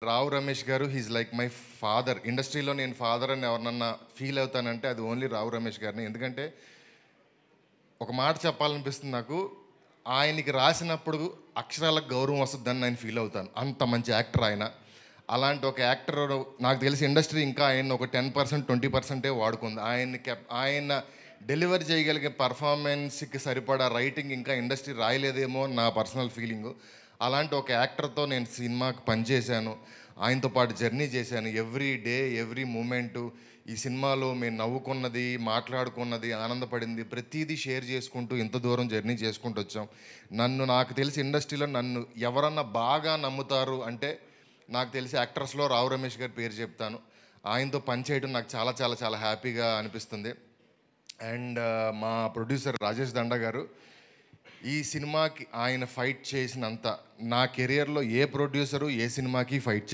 రావు రమేష్ గారు he's like my father. ఇండస్ట్రీలో నేను ఫాదర్ అని ఎవరినన్నా ఫీల్ అవుతానంటే అది ఓన్లీ రావు రమేష్ గారిని. ఎందుకంటే ఒక మాట చెప్పాలనిపిస్తుంది నాకు. ఆయనకి రాసినప్పుడు అక్షరాలకు గౌరవం వస్తుందని నేను ఫీల్ అవుతాను. అంత మంచి యాక్టర్ ఆయన. అలాంటి ఒక యాక్టర్ నాకు తెలిసి ఇండస్ట్రీ ఇంకా ఆయన ఒక 10% 20% వాడుకుంది. ఆయన డెలివర్ చేయగలిగే పర్ఫార్మెన్స్కి సరిపడా రైటింగ్ ఇంకా ఇండస్ట్రీ రాయలేదేమో అని నా పర్సనల్ ఫీలింగు. అలాంటి ఒక యాక్టర్తో నేను సినిమాకి పనిచేశాను. ఆయనతో పాటు జర్నీ చేశాను. ఎవ్రీ డే, ఎవ్రీ మూమెంటు ఈ సినిమాలో మేము నవ్వుకున్నది, మాట్లాడుకున్నది, ఆనందపడింది ప్రతీదీ షేర్ చేసుకుంటూ ఇంత దూరం జర్నీ చేసుకుంటూ వచ్చాం. నాకు తెలిసి ఇండస్ట్రీలో నన్ను ఎవరన్నా బాగా నమ్ముతారు అంటే నాకు తెలిసి యాక్టర్స్లో రావు రమేష్ గారి పేరు చెప్తాను. ఆయనతో పనిచేయడం నాకు చాలా చాలా చాలా హ్యాపీగా అనిపిస్తుంది. అండ్ మా ప్రొడ్యూసర్ రాజేష్ దండ గారు ఈ సినిమాకి ఆయన ఫైట్ చేసినంత నా కెరియర్లో ఏ ప్రొడ్యూసరు ఏ సినిమాకి ఫైట్